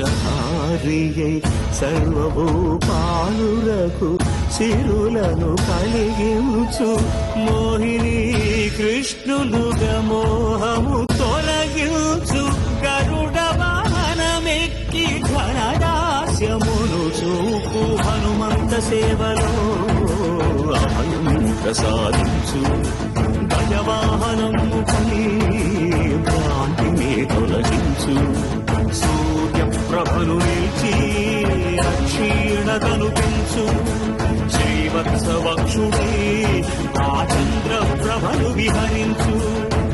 కలిదోషహారియై సర్వభూపాలులకు సిరులను కలిగించు మోహిని కృష్ణులుగా మోహము తొలగించు గరుడ వాహనమెక్కి ఘనదాస్యమును చూపు హనుమంత సేవలో అభయం ప్రసాదించు గజవాహనము పని భ్రాంతిని తొలగించు సూర్యప్రభను నిలిచి అక్షీణతను పెంచు శ్రీవత్సవక్షుడై ఆ చంద్రప్రభను విహరించు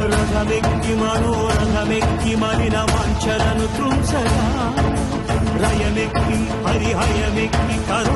రథమెక్కి మనోరథమెక్కి మలిన వాంఛలను త్రుంచగా రయమెక్కి హరిహయమెక్కి కథ